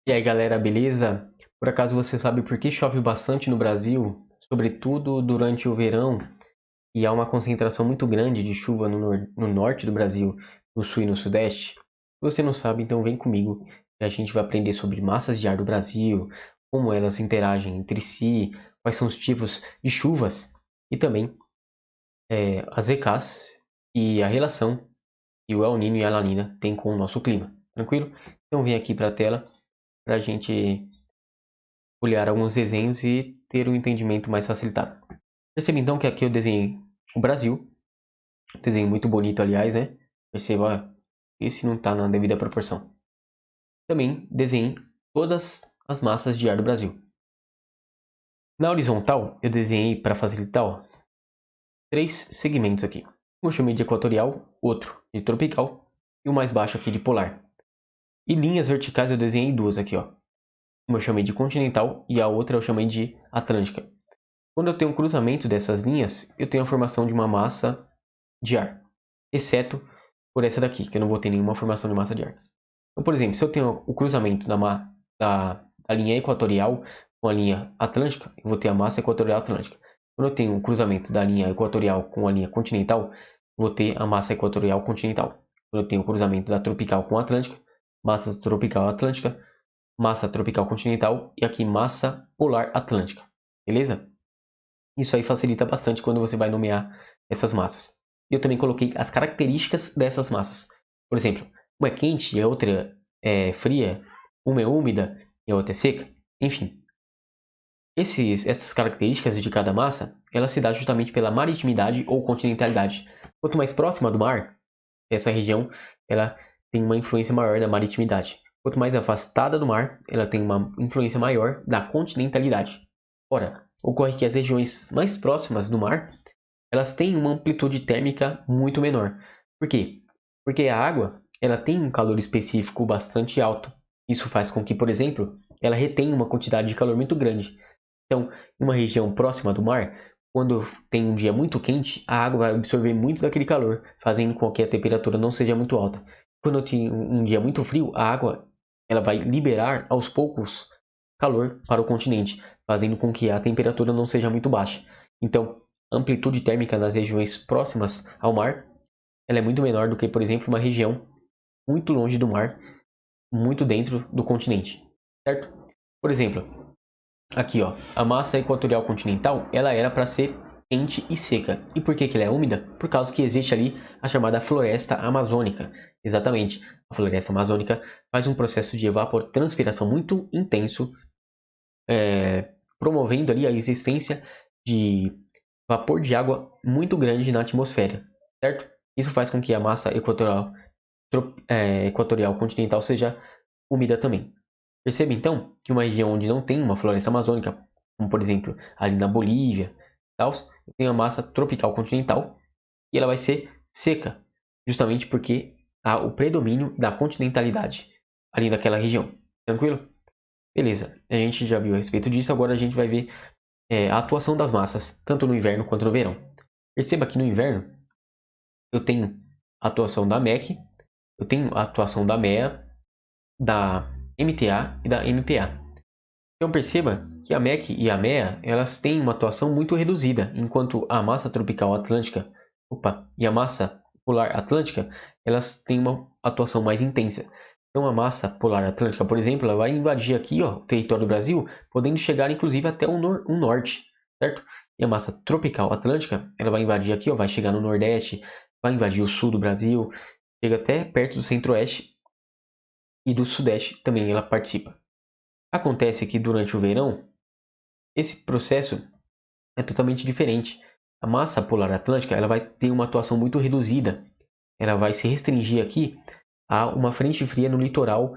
E aí galera, beleza? Por acaso você sabe por que chove bastante no Brasil, sobretudo durante o verão, e há uma concentração muito grande de chuva no norte do Brasil, no sul e no sudeste? Se você não sabe, então vem comigo e a gente vai aprender sobre massas de ar do Brasil, como elas interagem entre si, quais são os tipos de chuvas e também as ECAs e a relação que o El Niño e a La Niña têm com o nosso clima. Tranquilo? Então vem aqui para a tela para a gente olhar alguns desenhos e ter um entendimento mais facilitado. Perceba então que aqui eu desenhei o Brasil, desenho muito bonito aliás, né? Perceba, esse não está na devida proporção. Também desenhei todas as massas de ar do Brasil. Na horizontal, eu desenhei para facilitar, três segmentos aqui. Um eu chamei de equatorial, outro de tropical e o mais baixo aqui de polar. E linhas verticais eu desenhei duas aqui, ó. Uma eu chamei de continental e a outra eu chamei de atlântica. Quando eu tenho um cruzamento dessas linhas, eu tenho a formação de uma massa de ar, exceto por essa daqui, que eu não vou ter nenhuma formação de massa de ar. Então, por exemplo, se eu tenho o cruzamento da linha equatorial com a linha atlântica, eu vou ter a massa equatorial atlântica. Quando eu tenho o cruzamento da linha equatorial com a linha continental, eu vou ter a massa equatorial continental. Quando eu tenho o cruzamento da tropical com a atlântica, massa tropical atlântica, massa tropical continental e aqui massa polar atlântica. Beleza? Isso aí facilita bastante quando você vai nomear essas massas. Eu também coloquei as características dessas massas. Por exemplo, uma é quente e a outra é fria, uma é úmida e a outra é seca. Enfim, essas características de cada massa, ela se dá justamente pela maritimidade ou continentalidade. Quanto mais próxima do mar, essa região ela tem uma influência maior da maritimidade. Quanto mais afastada do mar, ela tem uma influência maior da continentalidade. Ora, ocorre que as regiões mais próximas do mar, elas têm uma amplitude térmica muito menor. Por quê? Porque a água, ela tem um calor específico bastante alto. Isso faz com que, por exemplo, ela retenha uma quantidade de calor muito grande. Então, em uma região próxima do mar, quando tem um dia muito quente, a água vai absorver muito daquele calor, fazendo com que a temperatura não seja muito alta. Quando tem um dia muito frio, a água ela vai liberar aos poucos calor para o continente, fazendo com que a temperatura não seja muito baixa. Então, a amplitude térmica nas regiões próximas ao mar ela é muito menor do que, por exemplo, uma região muito longe do mar, muito dentro do continente, certo? Por exemplo, aqui, ó, a massa equatorial continental, ela era para ser quente e seca. E por que que ela é úmida? Por causa que existe ali a chamada floresta amazônica. Exatamente. A floresta amazônica faz um processo de evapotranspiração muito intenso, promovendo ali a existência de vapor de água muito grande na atmosfera, certo? Isso faz com que a massa equatorial continental seja úmida também. Perceba então que uma região onde não tem uma floresta amazônica, como por exemplo ali na Bolívia, tem a massa tropical continental e ela vai ser seca, justamente porque há o predomínio da continentalidade ali naquela região. Tranquilo? Beleza, a gente já viu a respeito disso, agora a gente vai ver a atuação das massas, tanto no inverno quanto no verão. Perceba que no inverno eu tenho a atuação da MEC, eu tenho a atuação da MEA, da MTA e da MPA. Então perceba que a MEC e a MEA elas têm uma atuação muito reduzida, enquanto a massa tropical atlântica e a massa polar atlântica elas têm uma atuação mais intensa. Então a massa polar atlântica, por exemplo, ela vai invadir aqui ó, o território do Brasil, podendo chegar inclusive até o norte, certo? E a massa tropical atlântica ela vai invadir aqui, ó, vai chegar no nordeste, vai invadir o sul do Brasil, chega até perto do centro-oeste e do sudeste também ela participa. Acontece que durante o verão, esse processo é totalmente diferente. A massa polar atlântica ela vai ter uma atuação muito reduzida. Ela vai se restringir aqui a uma frente fria no litoral,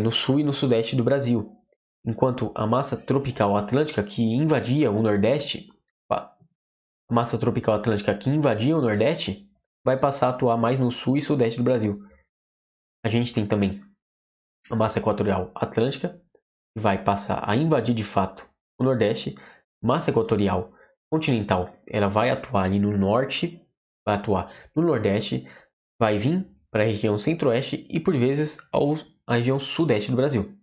no sul e no sudeste do Brasil. Enquanto a massa tropical atlântica que invadia o nordeste, a massa tropical atlântica que invadia o nordeste, vai passar a atuar mais no sul e sudeste do Brasil. A gente tem também a massa equatorial atlântica, vai passar a invadir de fato o Nordeste. Massa equatorial continental, ela vai atuar ali no norte, vai atuar no Nordeste, vai vir para a região centro-oeste e por vezes a região sudeste do Brasil.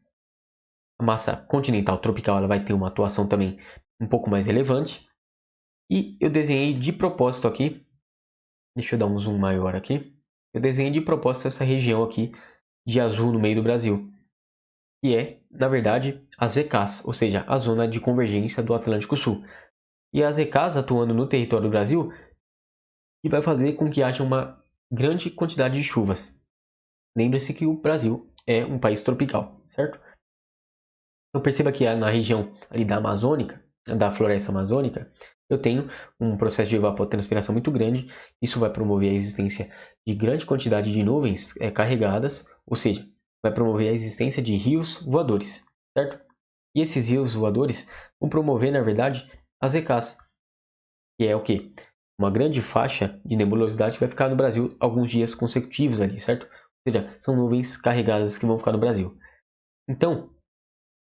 A massa continental tropical ela vai ter uma atuação também um pouco mais relevante. E eu desenhei de propósito aqui, deixa eu dar um zoom maior aqui. Eu desenhei de propósito essa região aqui de azul no meio do Brasil, que é, na verdade, a ZCAS, ou seja, a zona de convergência do Atlântico Sul. E a ZCAS atuando no território do Brasil, que vai fazer com que haja uma grande quantidade de chuvas. Lembre-se que o Brasil é um país tropical, certo? Então perceba que na região ali da Amazônica, da floresta amazônica, eu tenho um processo de evapotranspiração muito grande. Isso vai promover a existência de grande quantidade de nuvens carregadas, ou seja, vai promover a existência de rios voadores, certo? E esses rios voadores vão promover, na verdade, as ECAs, que é o quê? Uma grande faixa de nebulosidade vai ficar no Brasil alguns dias consecutivos ali, certo? Ou seja, são nuvens carregadas que vão ficar no Brasil. Então,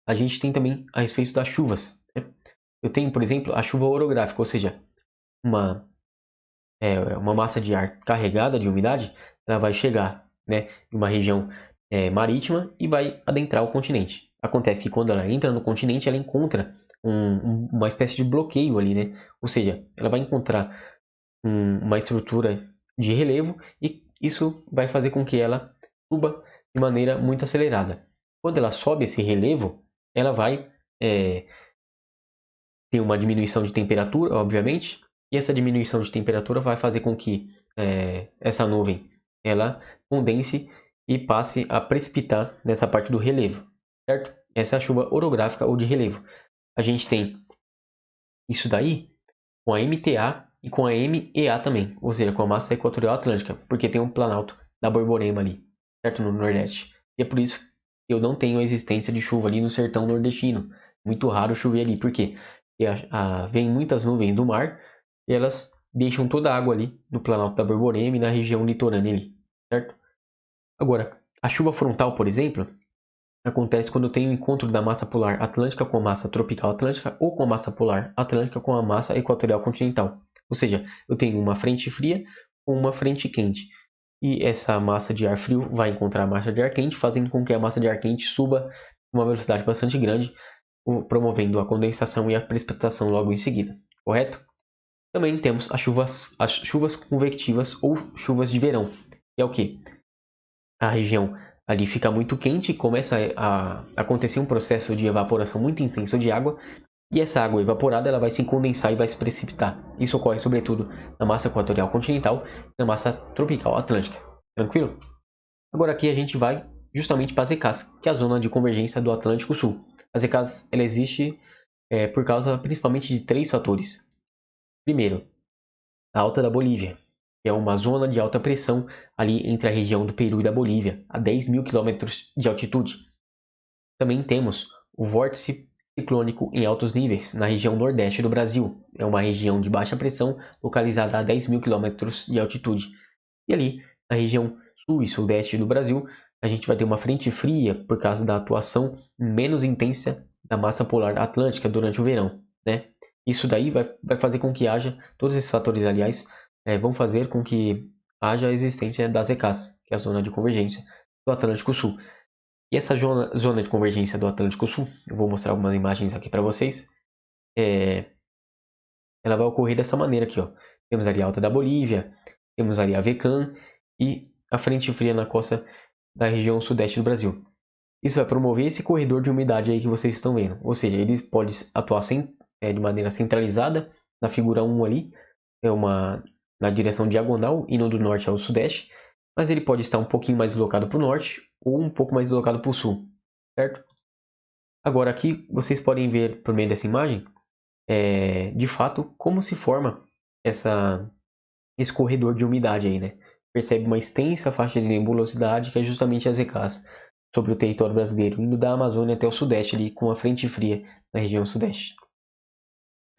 a gente tem também a respeito das chuvas, né? Eu tenho, por exemplo, a chuva orográfica, ou seja, uma, uma massa de ar carregada de umidade, ela vai chegar, né, em uma região marítima e vai adentrar o continente. Acontece que quando ela entra no continente, ela encontra uma espécie de bloqueio ali, né? Ou seja, ela vai encontrar uma estrutura de relevo e isso vai fazer com que ela suba de maneira muito acelerada. Quando ela sobe esse relevo, ela vai ter uma diminuição de temperatura, obviamente, e essa diminuição de temperatura vai fazer com que essa nuvem ela condense e passe a precipitar nessa parte do relevo, certo? Essa é a chuva orográfica ou de relevo. A gente tem isso daí com a MTA e com a MEA também, ou seja, com a massa equatorial atlântica, porque tem um planalto da Borborema ali, certo? No Nordeste. E é por isso que eu não tenho a existência de chuva ali no sertão nordestino. Muito raro chover ali, porque vem muitas nuvens do mar e elas deixam toda a água ali no planalto da Borborema e na região litorânea ali, certo? Agora, a chuva frontal, por exemplo, acontece quando tem o encontro da massa polar atlântica com a massa tropical atlântica ou com a massa polar atlântica com a massa equatorial continental. Ou seja, eu tenho uma frente fria com uma frente quente. E essa massa de ar frio vai encontrar a massa de ar quente, fazendo com que a massa de ar quente suba com uma velocidade bastante grande, promovendo a condensação e a precipitação logo em seguida. Correto? Também temos as chuvas convectivas ou chuvas de verão. Que é o que? A região ali fica muito quente e começa a acontecer um processo de evaporação muito intenso de água, e essa água evaporada ela vai se condensar e vai se precipitar. Isso ocorre sobretudo na massa equatorial continental e na massa tropical atlântica. Tranquilo? Agora aqui a gente vai justamente para as ECAs, que é a zona de convergência do Atlântico Sul. As ECAs ela existe por causa principalmente de três fatores. Primeiro, a alta da Bolívia, que é uma zona de alta pressão ali entre a região do Peru e da Bolívia, a 10 mil quilômetros de altitude. Também temos o vórtice ciclônico em altos níveis na região nordeste do Brasil. É uma região de baixa pressão localizada a 10 mil quilômetros de altitude. E ali, na região sul e sudeste do Brasil, a gente vai ter uma frente fria por causa da atuação menos intensa da massa polar atlântica durante o verão, né? Isso daí vai fazer com que haja, todos esses fatores, aliás, vão fazer com que haja a existência das ECAs, que é a zona de convergência do Atlântico Sul. E essa zona de convergência do Atlântico Sul, eu vou mostrar algumas imagens aqui para vocês, ela vai ocorrer dessa maneira aqui, ó. Temos ali a Alta da Bolívia, temos ali a VECAM e a frente fria na costa da região sudeste do Brasil. Isso vai promover esse corredor de umidade aí que vocês estão vendo. Ou seja, ele pode atuar de maneira centralizada na figura 1 ali, na direção diagonal, indo do norte ao sudeste, mas ele pode estar um pouquinho mais deslocado para o norte ou um pouco mais deslocado para o sul, certo? Agora aqui vocês podem ver por meio dessa imagem, de fato, como se forma esse corredor de umidade aí, né? Percebe uma extensa faixa de nebulosidade que é justamente as ECAs sobre o território brasileiro, indo da Amazônia até o sudeste ali, com a frente fria na região sudeste.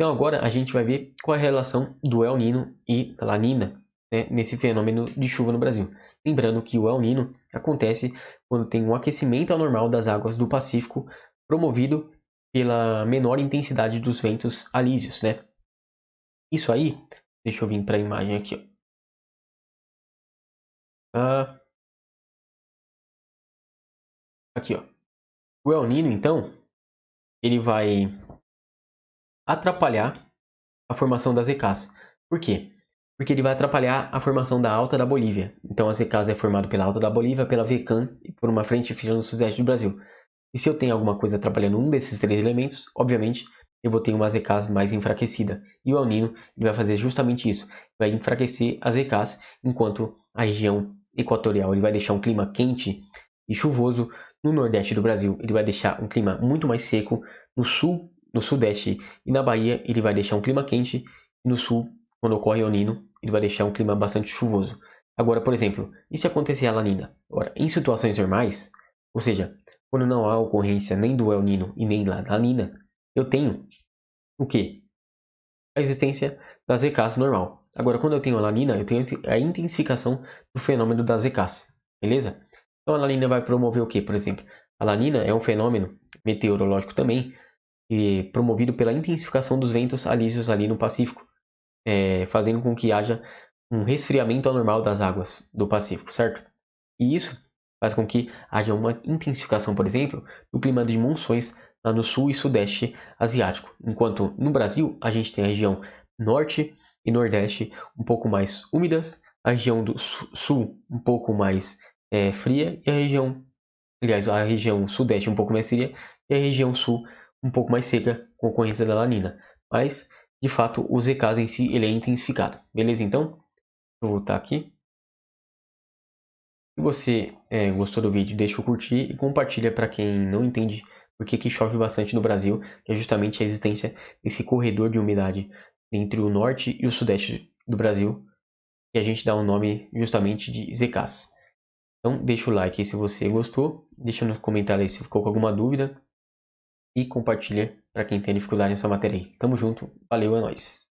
Então agora a gente vai ver qual é a relação do El Niño e La Niña, né, nesse fenômeno de chuva no Brasil. Lembrando que o El Niño acontece quando tem um aquecimento anormal das águas do Pacífico promovido pela menor intensidade dos ventos alísios, né? Isso aí, deixa eu vir para a imagem aqui, ó. Aqui, ó. O El Niño, então, ele vai atrapalhar a formação das ECAs. Por quê? Porque ele vai atrapalhar a formação da Alta da Bolívia. Então, as ECAs é formado pela Alta da Bolívia, pela VECAM e por uma frente fria no sudeste do Brasil. E se eu tenho alguma coisa atrapalhando um desses três elementos, obviamente, eu vou ter uma ECAs mais enfraquecida. E o El Niño ele vai fazer justamente isso. Vai enfraquecer as ECAs, enquanto a região equatorial ele vai deixar um clima quente e chuvoso. No nordeste do Brasil, ele vai deixar um clima muito mais seco. No sul, no sudeste e na Bahia, ele vai deixar um clima quente. E no sul, quando ocorre El Niño, ele vai deixar um clima bastante chuvoso. Agora, por exemplo, e se acontecer a La Nina? Agora, em situações normais, ou seja, quando não há ocorrência nem do El Niño e nem da La Nina, eu tenho o quê? A existência das ECAs normal. Agora, quando eu tenho a La Nina, eu tenho a intensificação do fenômeno das ECAs, beleza? Então, a La Nina vai promover o quê, por exemplo? A La Nina é um fenômeno meteorológico também, promovido pela intensificação dos ventos alísios ali no Pacífico, fazendo com que haja um resfriamento anormal das águas do Pacífico, certo? E isso faz com que haja uma intensificação, por exemplo, do clima de monções lá no sul e sudeste asiático. Enquanto no Brasil, a gente tem a região norte e nordeste um pouco mais úmidas, a região do sul um pouco mais fria e a região sudeste um pouco mais fria e a região sul um pouco mais seca com ocorrência da La Nina. Mas, de fato, o ECAs em si ele é intensificado. Beleza, então? Vou voltar aqui. Se você gostou do vídeo, deixa o curtir e compartilha para quem não entende por que chove bastante no Brasil, que é justamente a existência desse corredor de umidade entre o norte e o sudeste do Brasil, que a gente dá o nome justamente de ECAs. Então deixa o like aí se você gostou, deixa no comentário aí se ficou com alguma dúvida e compartilha para quem tem dificuldade nessa matéria aí. Tamo junto, valeu, é nóis!